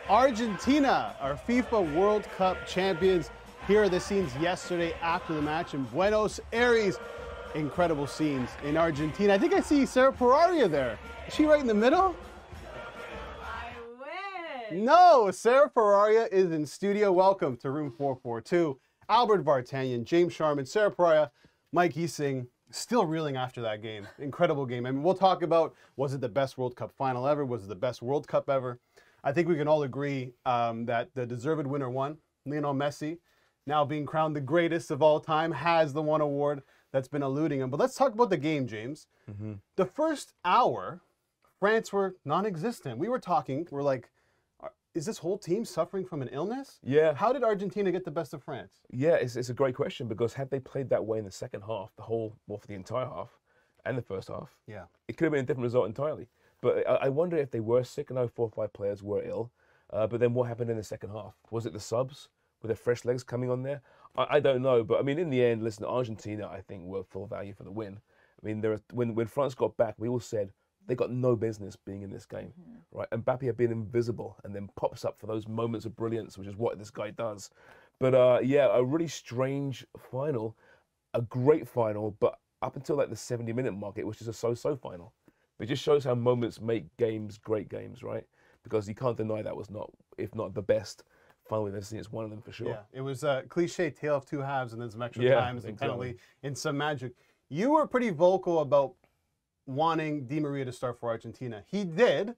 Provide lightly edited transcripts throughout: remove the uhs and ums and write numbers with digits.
Argentina, our FIFA World Cup champions. Here are the scenes yesterday after the match in Buenos Aires. Incredible scenes in Argentina. I think I see Sarah Pararia there. Is she right in the middle? I wish. No, Sarah Pararia is in studio. Welcome to Room 442. Albert Vartanian, James Sharman, Sarah Pararia, Mike Easing, still reeling after that game. Incredible game. I mean, we'll talk about, was it the best World Cup final ever? Was it the best World Cup ever? I think we can all agree that the deserved winner won. Lionel Messi, now being crowned the greatest of all time, has the one award that's been eluding him. But let's talk about the game, James. The first hour, France were non-existent. We were talking, we're like, is this whole team suffering from an illness? Yeah. How did Argentina get the best of France? Yeah, it's a great question, because had they played that way in the second half, for the entire half and the first half, Yeah. it could have been a different result entirely. But I wonder if they were sick. I know 4 or 5 players were ill. But then what happened in the second half? Was it the subs? Were there fresh legs coming on there? I don't know. But I mean, in the end, listen, Argentina, I think, were full value for the win. I mean, when France got back, we all said they got no business being in this game, right? Mbappe had been invisible and then pops up for those moments of brilliance, which is what this guy does. But yeah, a really strange final, a great final, but up until like the 70-minute mark, it was just a so-so final. It just shows how moments make games great games, right? Because you can't deny that was not, if not the best final we've ever seen. It's one of them for sure. Yeah, it was a cliche tale of two halves and then some extra times and penalty and some magic. You were pretty vocal about wanting Di Maria to start for Argentina. He did.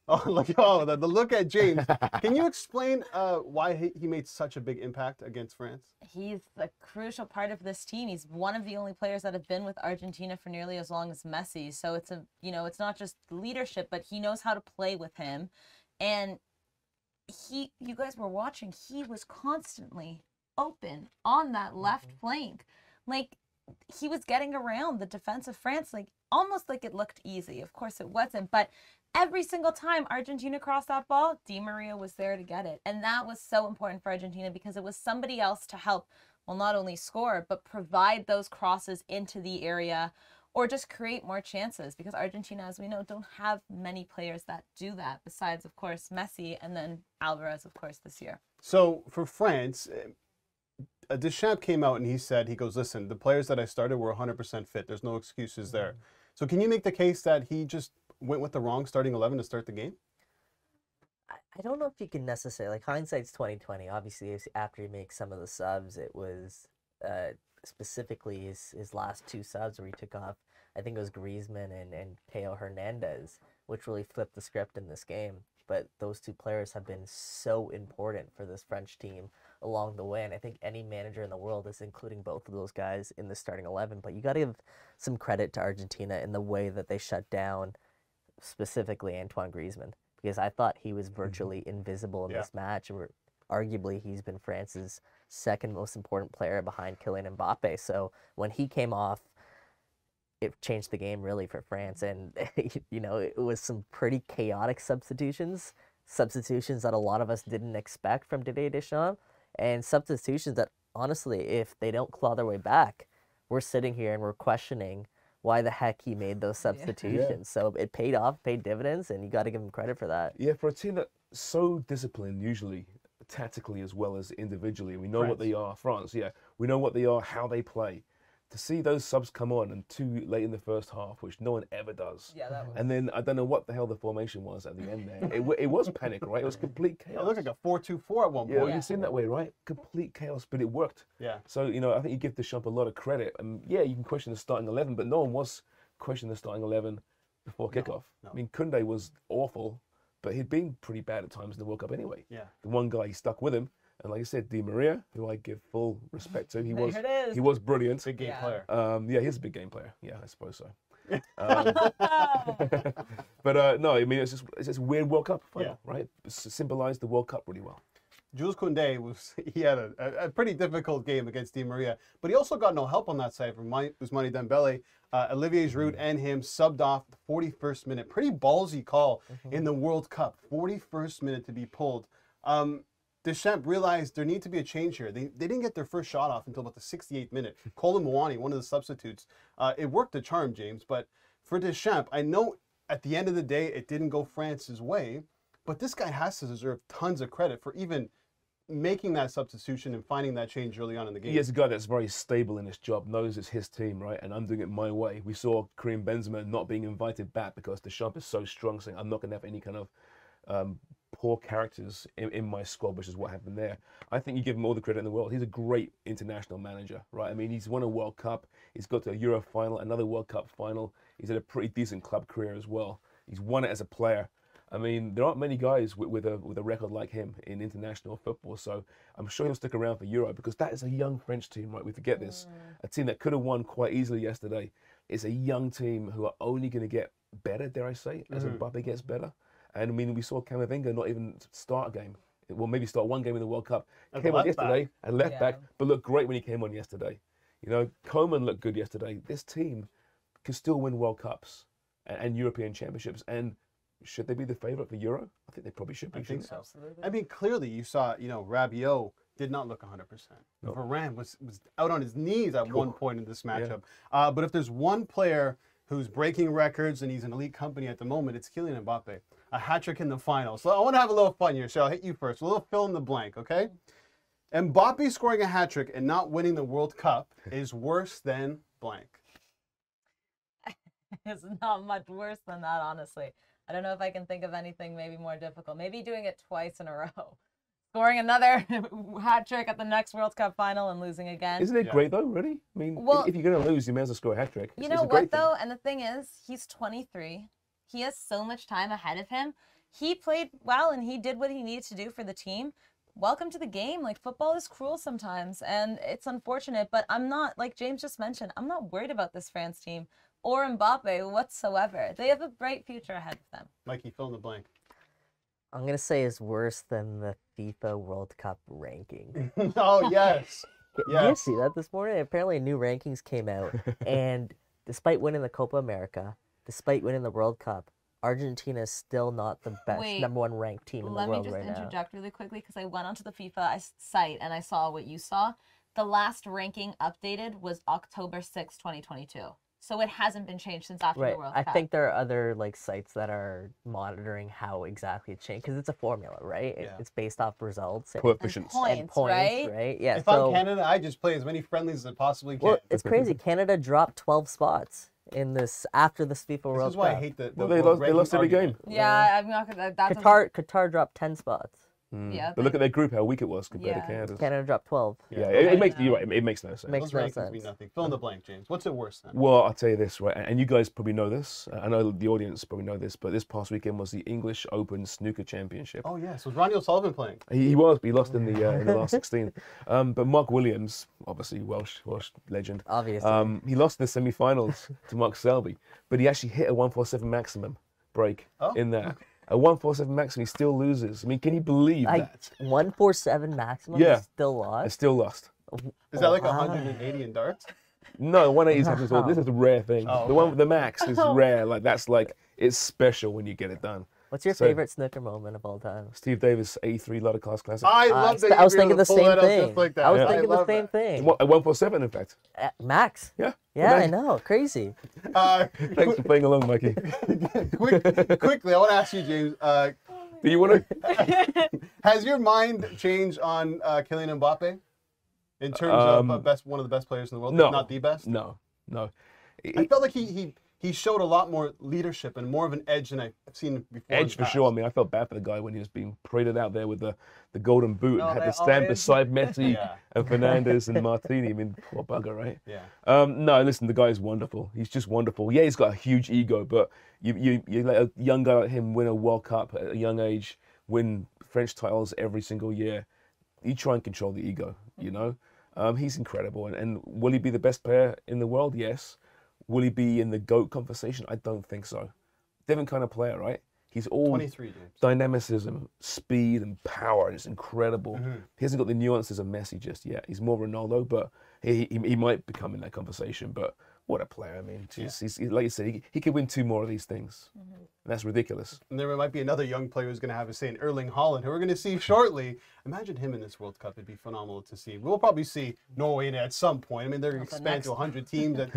Oh, look! Oh, the look at James. Can you explain why he made such a big impact against France? He's a crucial part of this team. He's one of the only players that have been with Argentina for nearly as long as Messi. So it's it's not just leadership, but he knows how to play with him. And you guys were watching, he was constantly open on that left flank. Like, he was getting around the defense of France, like almost like it looked easy. Of course it wasn't, but every single time Argentina crossed that ball, Di Maria was there to get it. And that was so important for Argentina, because it was somebody else to help, well, not only score, but provide those crosses into the area or just create more chances, because Argentina, as we know, don't have many players that do that, besides, of course, Messi and then Alvarez, of course, this year. So for France, Deschamps came out and he goes, listen, the players that I started were 100% fit. There's no excuses there. So can you make the case that he just went with the wrong starting 11 to start the game? I don't know if you can necessarily, like, hindsight's 2020. Obviously, after he makes some of the subs, it was specifically his last 2 subs where he took off, I think it was Griezmann and Teo Hernandez, which really flipped the script in this game. But those 2 players have been so important for this French team along the way. And I think any manager in the world is including both of those guys in the starting 11. But you got to give some credit to Argentina in the way that they shut down specifically Antoine Griezmann, because I thought he was virtually invisible in this match. And arguably, he's been France's second most important player behind Kylian Mbappe. So when he came off, it changed the game really for France. And, it was some pretty chaotic substitutions that a lot of us didn't expect from Didier Deschamps, and substitutions that, honestly, if they don't claw their way back, we're sitting here and we're questioning why the heck he made those substitutions. Yeah. So it paid off, paid dividends, and you got to give him credit for that. Yeah, for a team that's so disciplined, usually tactically as well as individually. We know what they are. France, yeah. We know what they are, how they play. To see those subs come on and 2 late in the first half, which no one ever does. Yeah, that was... And then I don't know what the hell the formation was at the end there. It was panic, right? It was complete chaos. It looked like a 4-2-4 at one point. Yeah, it seemed that way, right? Complete chaos, but it worked. Yeah. So, I think you give Deschamps a lot of credit. And yeah, you can question the starting 11, but no one was questioning the starting 11 before kickoff. No. I mean, Koundé was awful, but he'd been pretty bad at times in the World Cup anyway. Yeah. The one guy, he stuck with him. And like I said, Di Maria, who I give full respect to, he it was brilliant. Big game player. Yeah, he's a big game player. Yeah, I suppose so. But no, I mean, it's just a weird World Cup final, right? Symbolized the World Cup really well. Jules Koundé he had a pretty difficult game against Di Maria, but he also got no help on that side from Ousmane Dembele. Olivier Giroud and him subbed off the 41st minute. Pretty ballsy call in the World Cup. 41st minute to be pulled. Deschamps realized there needed to be a change here. They didn't get their first shot off until about the 68th minute. Colin Mouani, one of the substitutes, it worked the charm, James. But for Deschamps, I know at the end of the day it didn't go France's way, But this guy has to deserve tons of credit for even making that substitution and finding that change early on in the game. He is a guy that's very stable in his job, knows it's his team, right? And I'm doing it my way. We saw Karim Benzema not being invited back because Deschamps is so strong, saying I'm not going to have any kind of poor characters in my squad, which is what happened there. I think you give him all the credit in the world. He's a great international manager, right? I mean, he's won a World Cup. He's got to a Euro final, another World Cup final. He's had a pretty decent club career as well. He's won it as a player. I mean, there aren't many guys with a record like him in international football, so I'm sure he'll stick around for Euro because that is a young French team, right? We forget this. A team that could have won quite easily yesterday. It's a young team who are only going to get better, dare I say, as Mbappe gets better. And I mean, we saw Camavinga not even start a game. Well, maybe start one game in the World Cup. Came on yesterday and left back, but looked great when he came on yesterday. You know, Coman looked good yesterday. This team can still win World Cups and European championships. And should they be the favourite for Euro? I think they probably should be. I think so. Absolutely. I mean, clearly you saw, you know, Rabiot did not look 100%. No. Varane was out on his knees at one point in this matchup. But if there's one player who's breaking records and he's in elite company at the moment, it's Kylian Mbappe. A hat-trick in the final. So I want to have a little fun here, so I'll hit you first. A little fill in the blank, okay? Mbappe scoring a hat-trick and not winning the World Cup is worse than blank. It's not much worse than that, honestly. I don't know if I can think of anything maybe more difficult. Maybe doing it twice in a row. Scoring another hat trick at the next World Cup final and losing again. Isn't it great though, really? I mean, Well, if you're going to lose, you may as well score a hat trick. You know what, though? And the thing is, he's 23. He has so much time ahead of him. He played well and he did what he needed to do for the team. Welcome to the game. Like, football is cruel sometimes and it's unfortunate, but I'm not, like James just mentioned, I'm not worried about this France team or Mbappe whatsoever. They have a bright future ahead of them. Mikey, fill in the blank. I'm going to say is worse than the FIFA World Cup ranking. Oh, yes. Did you see that this morning? Apparently new rankings came out, and despite winning the Copa America, despite winning the World Cup, Argentina is still not the best #1 ranked team in the world right now. Let me just interject really quickly because I went onto the FIFA site and I saw what you saw. The last ranking updated was October 6, 2022. So it hasn't been changed since after the World Cup. I think there are other like sites that are monitoring how exactly it changed because it's a formula, right? Yeah. It's based off results Coefficients. And points, right? Yeah. If I'm Canada, I just play as many friendlies as I possibly can. Well, it's crazy. Canada dropped 12 spots in this after this FIFA World Cup. This is why I hate the they lost every game. Yeah, I'm not gonna. Qatar dropped 10 spots. Yeah, but look at their group, how weak it was compared to Canada. Canada dropped 12. Yeah, it makes you're right. It makes no sense. Makes no sense. Mean nothing. Fill in the blank, James. What's it worse than? Well, I'll tell you this, right, and you guys probably know this. I know the audience probably know this, but this past weekend was the English Open Snooker Championship. Oh yes, was Ronnie O'Sullivan playing? He was, but he lost in the last 16. But Mark Williams, obviously Welsh legend. Obviously. He lost in the semi-finals to Mark Selby, but he actually hit a 147 maximum break in that. A 147 maximum, he still loses. I mean, can you believe that? 147 maximum, yeah, still lost? I still lost. Is that like 180 in darts? No, 180 happens all. This is a rare thing. Oh, okay. The one with the max is rare. Like that's like it's special when you get it done. What's your favorite snooker moment of all time? Steve Davis, 83 Ladder Class Classic. I love that. I was thinking the same thing. Like I was thinking the same thing. At 147, in fact. Max. Yeah. Yeah, I know. Crazy. Thanks for playing along, Mikey. Quickly, I want to ask you, James. Do you want to? Has your mind changed on Kylian Mbappe in terms of one of the best players in the world? No, if not the best. No. I felt like he showed a lot more leadership and more of an edge than I've seen before. Edge for sure. I mean, I felt bad for the guy when he was being paraded out there with the golden boot and had to stand beside Messi and Fernandez and Martini. I mean, poor bugger, right? Yeah. No, listen, the guy is wonderful. He's just wonderful. Yeah, he's got a huge ego, but you let a young guy like him win a World Cup at a young age, win French titles every single year. You try and control the ego, you know? He's incredible. And will he be the best player in the world? Yes. Will he be in the GOAT conversation? I don't think so. Different kind of player, right? He's all 23, James. Dynamicism, speed, and power, and it's incredible. He hasn't got the nuances of Messi just yet. He's more Ronaldo, but he might become in that conversation. But what a player! I mean, he's like you said, he could win 2 more of these things. And that's ridiculous. And there might be another young player who's going to have a say in Erling Haaland, who we're going to see shortly. Imagine him in this World Cup. It'd be phenomenal to see. We'll probably see Norway in it at some point. I mean, they're going to expand to 100 teams in,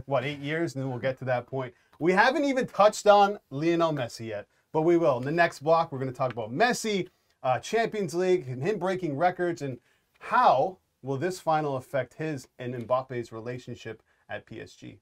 8 years? And then we'll get to that point. We haven't even touched on Lionel Messi yet. But we will. In the next block, we're going to talk about Messi, Champions League, and him breaking records, and how will this final affect his and Mbappe's relationship at PSG.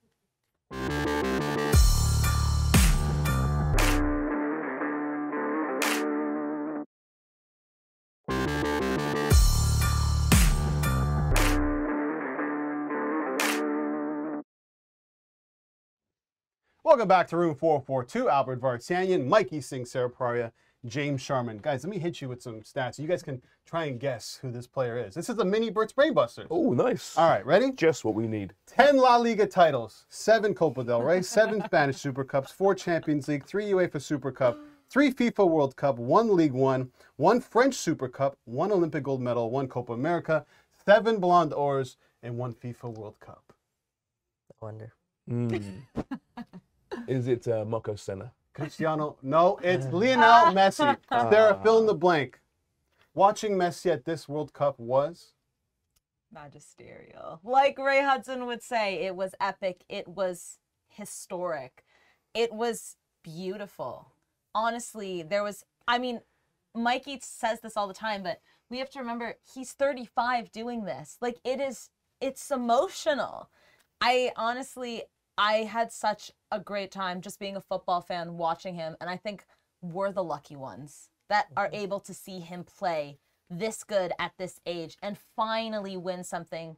Welcome back to Room 442. Albert Vartanian, Mikey Singh, Sarah Praria, James Sharman. Guys, let me hit you with some stats. You guys can try and guess who this player is. This is the mini Bert's Brainbusters. Oh, nice. All right, ready? Just what we need. 10 La Liga titles, 7 Copa del Rey, 7 Spanish Super Cups, 4 Champions League, 3 UEFA Super Cup, 3 FIFA World Cup, 1 League One, 1 French Super Cup, 1 Olympic gold medal, 1 Copa America, 7 Ballon d'Ors, and 1 FIFA World Cup. I wonder. Is it Marco Senna? Cristiano? No, it's Lionel Messi. Sarah, fill in the blank. Watching Messi at this World Cup was? Magisterial. Like Ray Hudson would say, it was epic. It was historic. It was beautiful. Honestly, Mikey says this all the time, but we have to remember he's 35 doing this. Like, it's emotional. I had such a great time just being a football fan watching him, and I think we're the lucky ones that are able to see him play this good at this age and finally win something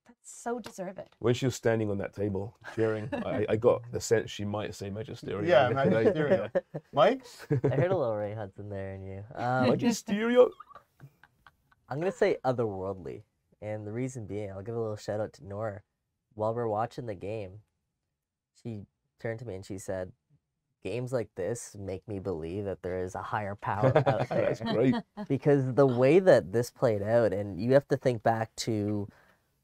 that's so deserved. When she was standing on that table cheering, I got the sense she might say Magisterial. Yeah, Magisterial. Mike? I heard a little Ray Hudson there in you. Magisterial? I'm going to say otherworldly. And the reason being, I'll give a little shout out to Nora. While we're watching the game, she turned to me and she said, games like this make me believe that there is a higher power out there. That's great. Because the way that this played out, and you have to think back to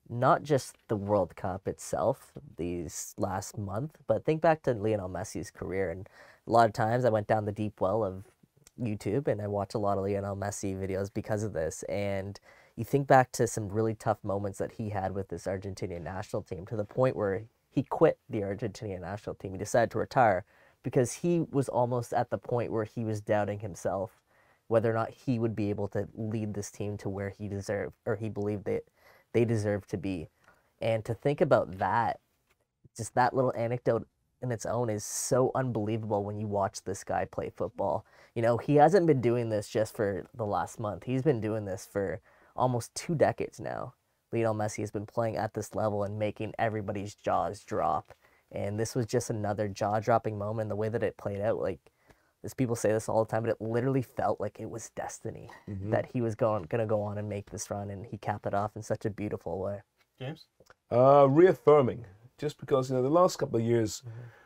not just the World Cup itself these last month, but think back to Lionel Messi's career. And a lot of times I went down the deep well of YouTube and I watch a lot of Lionel Messi videos because of this. And you think back to some really tough moments that he had with this Argentinian national team, to the point where he quit the Argentinian national team. He decided to retire because he was almost at the point where he was doubting himself, whether or not he would be able to lead this team to where he deserved, or he believed that they deserved to be. And to think about that, just that little anecdote in its own is so unbelievable when you watch this guy play football. You know, he hasn't been doing this just for the last month. He's been doing this for almost 2 decades now. Lionel Messi has been playing at this level and making everybody's jaws drop. And this was just another jaw-dropping moment. The way that it played out, like, as people say this all the time, but it literally felt like it was destiny that he was going to go on and make this run, and he capped it off in such a beautiful way. James? Reaffirming. Just because, the last couple of years,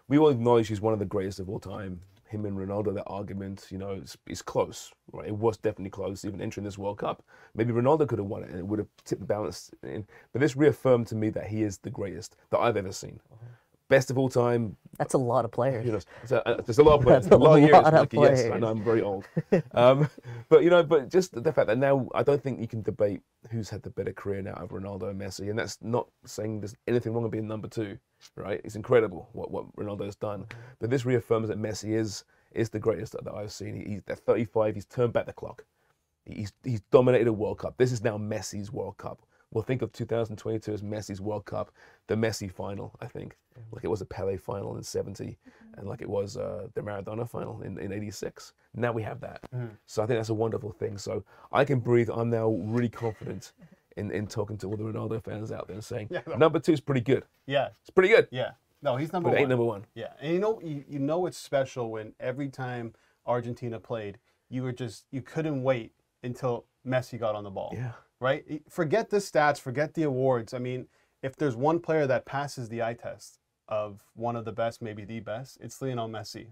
we all acknowledge he's one of the greatest of all time. Him and Ronaldo, that argument, is close, right? It was definitely close, even entering this World Cup. Maybe Ronaldo could have won it and it would have tipped the balance in. But this reaffirmed to me that he is the greatest that I've ever seen. Best of all time. That's a lot of players. There's a lot of players. That's a lot of years. players. Yes, I know I'm very old. But just the fact that now I don't think you can debate who's had the better career now of Ronaldo and Messi, and that's not saying there's anything wrong with being number 2, right? It's incredible what Ronaldo's done, but this reaffirms that Messi is the greatest that I've seen. He's at 35. He's turned back the clock. He's dominated a World Cup. This is now Messi's World Cup. We'll think of 2022 as Messi's World Cup, the Messi final, I think. Like it was a Pele final in 70, and like it was the Maradona final in 86. Now we have that. So I think that's a wonderful thing. So I can breathe. I'm now really confident in talking to all the Ronaldo fans out there and saying, number 2 is pretty good. Yeah. It's pretty good. Yeah. No, he's number 1. But it ain't number 1. Yeah. And you know it's special when every time Argentina played, you couldn't wait until Messi got on the ball. Yeah. Right? Forget the stats, forget the awards. I mean, if there's one player that passes the eye test of one of the best, maybe the best, it's Lionel Messi.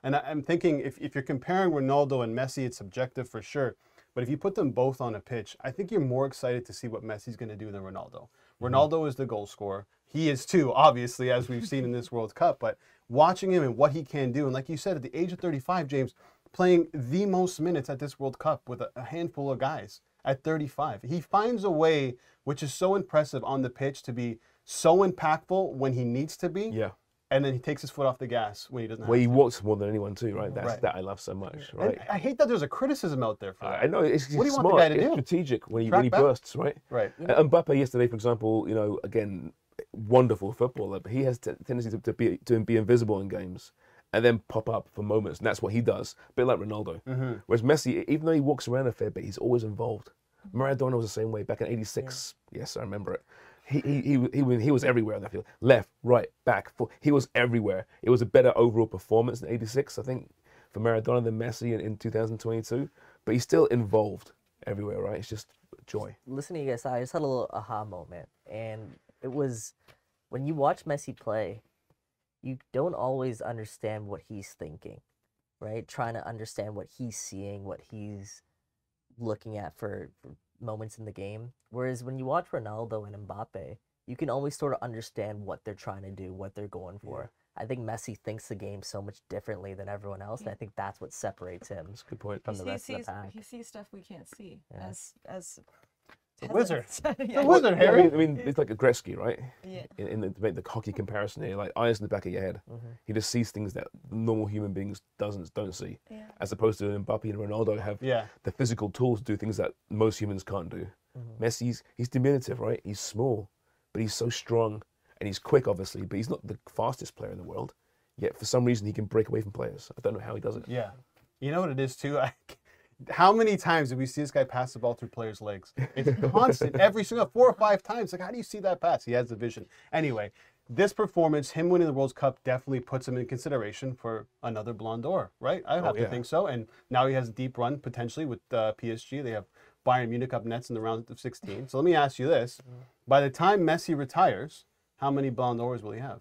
And I'm thinking if you're comparing Ronaldo and Messi, it's subjective for sure. But if you put them both on a pitch, I think you're more excited to see what Messi's going to do than Ronaldo. Ronaldo is the goal scorer. He is too, obviously, as we've seen in this World Cup. But watching him and what he can do, and like you said, at the age of 35, James, playing the most minutes at this World Cup with a handful of guys at 35. He finds a way, which is so impressive on the pitch, to be so impactful when he needs to be. Yeah. and then he takes his foot off the gas when he doesn't Where have he to. walks more than anyone too, right? That's Right. that I love so much, And right? I hate that there's a criticism out there for that. I know it's What do you want smart. the guy to it's do? strategic when he Track back? bursts, right? Right. And Mbappe yesterday, for example, you know, again, wonderful footballer, but he has tendency to be invisible in games and then pop up for moments, and that's what he does. A bit like Ronaldo. Whereas Messi, even though he walks around a fair bit, he's always involved. Maradona was the same way back in '86. Yeah. Yes, I remember it. He was everywhere on that field. Left, right, back, forth. He was everywhere. It was a better overall performance in '86, I think, for Maradona than Messi in 2022. But he's still involved everywhere, right? It's just joy. Listening to you guys, I just had a little aha moment, and it was when you watch Messi play, you don't always understand what he's thinking, right? Trying to understand what he's seeing, what he's looking at for moments in the game. Whereas when you watch Ronaldo and Mbappe, you can always sort of understand what they're trying to do, what they're going for. I think Messi thinks the game so much differently than everyone else, and I think that's what separates him That's a good point. from the rest of the pack. He sees stuff we can't see Yeah. as The wizard. Yeah. The wizard, Yeah, Harry. I mean, it's like a Gretzky, right? Yeah. To make the hockey comparison here, like eyes in the back of your head. He just sees things that normal human beings don't see. Yeah. As opposed to Mbappe and Ronaldo have Yeah. the physical tools to do things that most humans can't do. Messi's he's diminutive, right? He's small, but he's so strong and he's quick, obviously. But he's not the fastest player in the world. Yet for some reason he can break away from players. I don't know how he does it. Yeah. You know what it is too? How many times did we see this guy pass the ball through players' legs? It's constant, every single 4 or 5 times. Like, how do you see that pass? He has the vision. Anyway, this performance, him winning the World Cup, definitely puts him in consideration for another Ballon d'Or, right? I have to think so. And now he has a deep run potentially with PSG. They have Bayern Munich up next in the round of 16. So let me ask you this: by the time Messi retires, how many Ballon d'Ors will he have?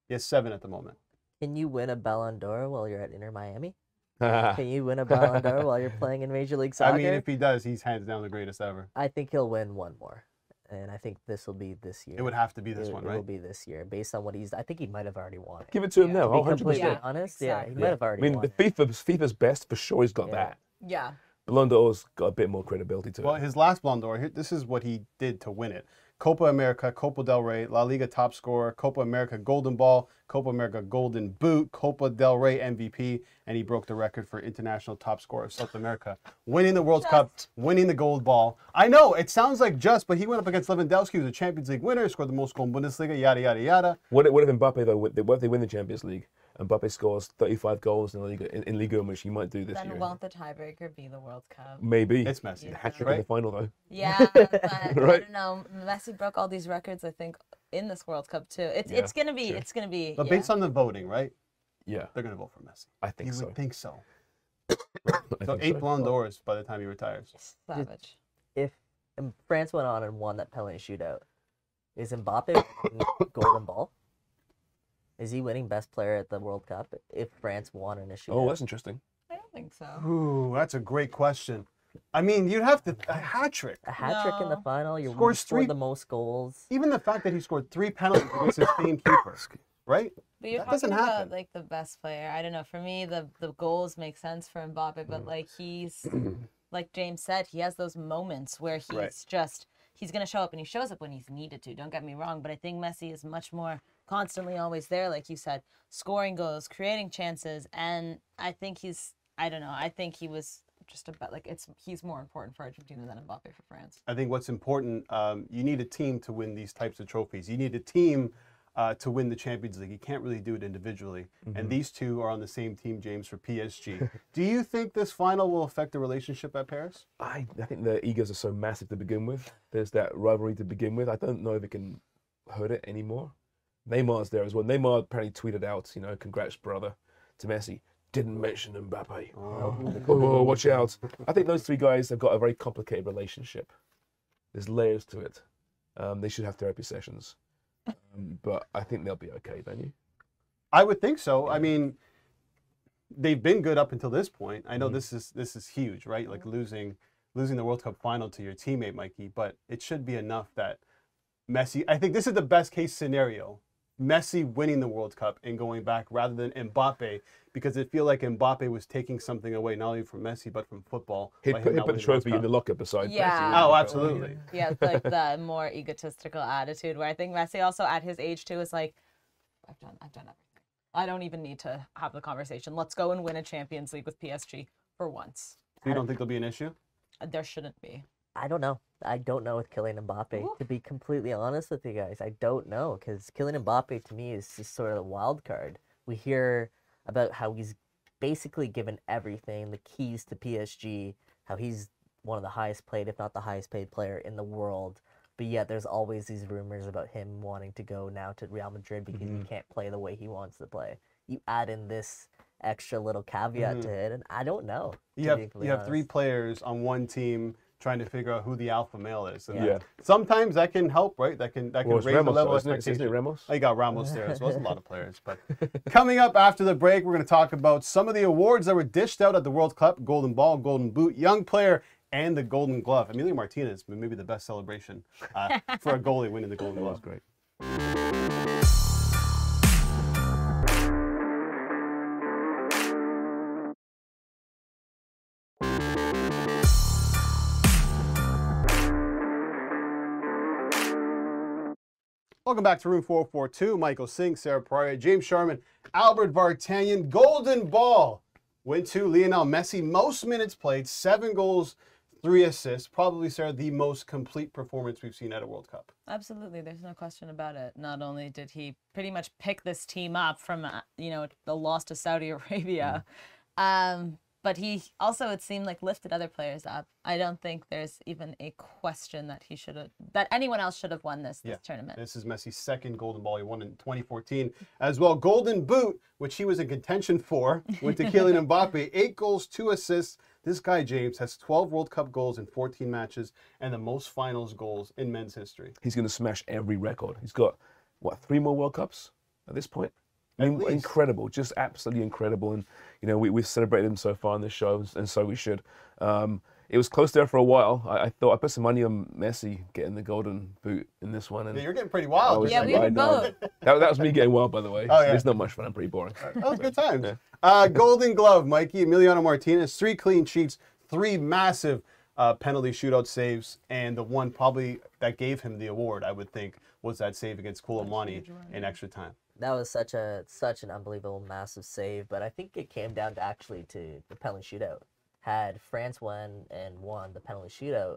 He has 7 at the moment. Can you win a Ballon d'Or while you're at Inter Miami? Can you win a Ballon d'Or while you're playing in Major League Soccer? I mean, if he does, he's hands down the greatest ever. I think he'll win one more, and I think this will be this year. It would have to be this It one, will right? be this year, based on what he's. I think he might have already won it. Give it to him Yeah. now. To be 100%. completely Yeah, honest, exactly. he might have I already mean, won the it. FIFA's best for sure. He's got Yeah. that. Yeah. Ballon d'Or's got a bit more credibility to Well, it. his last Ballon d'Or, this is what he did to win it. Copa America, Copa del Rey, La Liga top scorer, Copa America Golden Ball, Copa America Golden Boot, Copa del Rey MVP, and he broke the record for international top scorer of South America. Winning the World Cup, winning the Gold Ball. I know, it sounds like just, but he went up against Lewandowski, who was a Champions League winner, scored the most goals in Bundesliga, yada, yada, yada. What if Mbappe, though, what if they win the Champions League? Mbappe scores 35 goals in Liga, which he might do this Then year. won't the tiebreaker be the World Cup? Maybe. It's Messi, Yeah. Hat trick right? in the final, though. Yeah, but I Right. don't know. Messi broke all these records, I think, in this World Cup too. It's Yeah, it's gonna be sure. it's gonna be. But yeah. based on the voting, right? Yeah, They're going to vote for Messi. I think You so. would think so. I So think 8 Ballon d'Ors by the time he retires. Savage. If France went on and won that penalty shootout, is Mbappe winning Golden Ball? Is he winning best player at the World Cup if France won in a shootout? Oh, that's interesting. I don't think so. Ooh, that's a great question. I mean, you'd have to, a hat trick. A hat trick in the No. final. You Scores scored 3 the most goals. Even the fact that he scored 3 penalties against his same keeper, right? But you're That talking doesn't about happen. like the best player. I don't know. For me, the goals make sense for Mbappe, but like he's like James said, he has those moments where he's Right. just he's gonna show up and he shows up when he's needed to. Don't get me wrong, but I think Messi is much more constantly always there, like you said, scoring goals, creating chances, and I think I don't know. I think he was just about like he's more important for Argentina than Mbappe for France. I think what's important, you need a team to win these types of trophies. You need a team to win the Champions League. You can't really do it individually. And these two are on the same team, James, for PSG. Do you think this final will affect the relationship at Paris? I think the egos are so massive to begin with. There's that rivalry to begin with. I don't know if it can hurt it anymore. Neymar's there as well. Neymar apparently tweeted out, congrats, brother, to Messi. Didn't mention Mbappe. Oh, watch out. I think those 3 guys have got a very complicated relationship. There's layers to it. They should have therapy sessions. But I think they'll be okay, don't you? I would think so. I mean, they've been good up until this point. I know this is huge, right? Like losing the World Cup final to your teammate, Mikey, but it should be enough that Messi, I think this is the best case scenario. Messi winning the World Cup and going back rather than Mbappe, because it feel like Mbappe was taking something away not only from Messi but from football. He'd by him put not the winning World trophy in the Cup. locker beside Yeah. Messi. Oh, absolutely. Yeah, it's like the more egotistical attitude where I think Messi also at his age too is like, I've done everything. I don't even need to have the conversation. Let's go and win a Champions League with PSG for once. You don't think there'll be an issue? There shouldn't be. I don't know. I don't know with Kylian Mbappe. Ooh. To be completely honest with you guys, I don't know, because Kylian Mbappe to me is just sort of a wild card. We hear about how he's basically given everything, the keys to PSG, how he's one of the highest paid, if not the highest paid player in the world. But yet there's always these rumors about him wanting to go now to Real Madrid because he can't play the way he wants to play. You add in this extra little caveat to it, and I don't know. You have 3 players on one team trying to figure out who the alpha male is. And sometimes that can help, right? That can raise the level of expectation. Isn't it Ramos? Oh, you got Ramos there as well. There's a lot of players. But coming up after the break, we're going to talk about some of the awards that were dished out at the World Cup: Golden Ball, Golden Boot, Young Player, and the Golden Glove. Emilio Martinez, maybe the best celebration for a goalie winning the Golden Glove. That was great. Welcome back to Room 442. Michael Singh, Sarah Pryor, James Sharman, Albert Vartanian. Golden Ball went to Lionel Messi. Most minutes played, 7 goals, 3 assists. Probably, Sarah, the most complete performance we've seen at a World Cup. Absolutely, there's no question about it. Not only did he pretty much pick this team up from, the loss to Saudi Arabia, but he also, it seemed like, lifted other players up. I don't think there's even a question that that anyone else should have won this tournament. This is Messi's 2nd Golden Ball. He won in 2014 as well. Golden Boot, which he was in contention for, went to Kylian Mbappe. 8 goals, 2 assists. This guy, James, has 12 World Cup goals in 14 matches and the most finals goals in men's history. He's going to smash every record. He's got, 3 more World Cups at this point? Incredible, just absolutely incredible. And, we've celebrated him so far on this show, and so we should. It was close there for a while. I thought I put some money on Messi getting the Golden Boot in this one. And you're getting pretty wild. Yeah, we had both. That was me getting wild, by the way. Oh, yeah. It's not much fun. I'm pretty boring. That was good times. Golden Glove, Mikey, Emiliano Martinez, 3 clean sheets, 3 massive penalty shootout saves, and the one probably that gave him the award, I would think, was that save against Koulibaly in extra time. That was such an unbelievable, massive save, but I think it came down to the penalty shootout. Had France won the penalty shootout,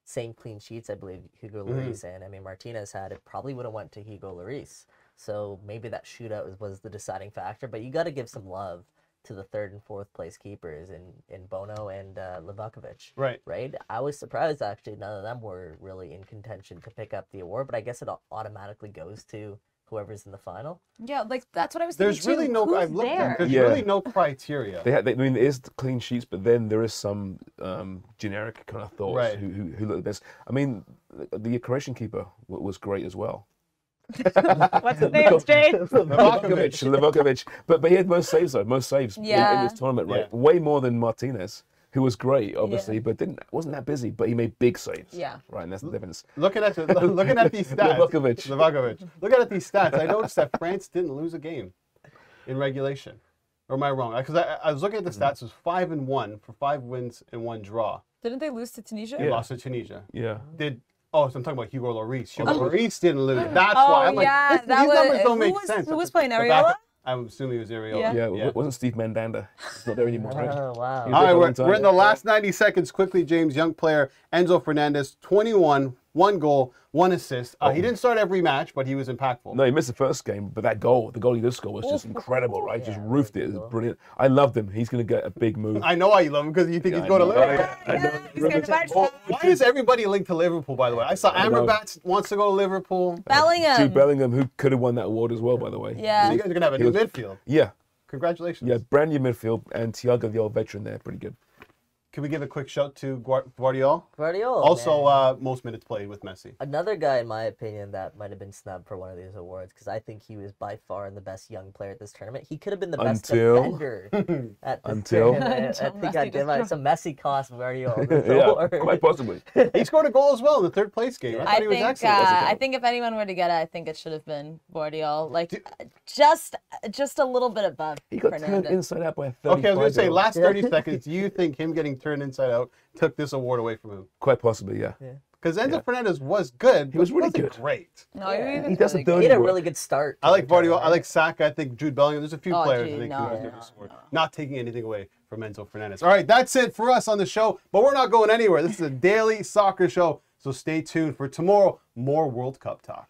same clean sheets, I believe, Hugo Lloris and Martinez had, it probably would have went to Hugo Lloris. So maybe that shootout was the deciding factor, but you got to give some love to the 3rd and 4th place keepers in Bono and Livakovic. Right? I was surprised, actually, none of them were really in contention to pick up the award, but I guess it automatically goes to whoever's in the final. Yeah, that's what I was thinking. There's really no. I've looked at. There's really no criteria. There is the clean sheets, but then there is some generic kind of thoughts who look the best. The Croatian keeper was great as well. What's his name, Jay? Livakovic. But he had most saves in this tournament, right? Yeah. Way more than Martinez, who was great, obviously, but wasn't that busy. But he made big saves. Yeah. Right, and that's the difference. Looking at these stats, Livakovic. Looking at these stats, I noticed that France didn't lose a game in regulation. Or am I wrong? Because I was looking at the stats. It was 5-1 for 5 wins and 1 draw. Didn't they lose to Tunisia? They lost to Tunisia. Yeah. So I'm talking about Hugo Lloris. Hugo Lloris didn't lose. That's why. I'm like, these numbers don't make sense. Who was playing Areola? I'm assuming it was Areola. Yeah, it wasn't Steve Mandanda. He's not there anymore, right? Oh, wow. All right, we're in the last 90 seconds. Quickly, James, young player, Enzo Fernandez, 21, 1 goal, 1 assist. He didn't start every match, but he was impactful. No, he missed the first game, but the goal he did score was just incredible, right? Just roofed it. It was brilliant. I loved him. He's going to get a big move. I know why you love him, because you think he's going to Liverpool. Why is everybody linked to Liverpool, by the way? I saw Amrabat wants to go to Liverpool. Bellingham. Jude Bellingham, who could have won that award as well, by the way. Yeah. So you guys are going to have a new midfield. Yeah. Congratulations. Yeah, brand new midfield, and Thiago, the old veteran there, pretty good. Can we give a quick shout to Guardiola? Guardiola. Also, most minutes played with Messi. Another guy, in my opinion, that might have been snubbed for one of these awards, because I think he was by far the best young player at this tournament. He could have been the best defender at this tournament. I think I give out some Messi cost Guardiola this award. Quite possibly. He scored a goal as well in the 3rd place game. I thought he was excellent. I think if anyone were to get it, I think it should have been Guardiola. Just a little bit above He got Fernandez. turned inside out by a 35. Okay, I was going to say, last 30 seconds, do you think him getting turned inside out took this award away from him? Quite possibly, yeah. Because Enzo Fernandez was good. He was but really wasn't good. great. No, Yeah. he does the really dirty He had a work. really good start. I like to the Guardiola. I tournament. like Saka. I think Jude Bellingham. There's a few Oh, players I Jude, think no, who no, deserve to score. no. Not taking anything away from Enzo Fernandez. All right, that's it for us on the show. But we're not going anywhere. This is a daily soccer show. So stay tuned for tomorrow. More World Cup talk.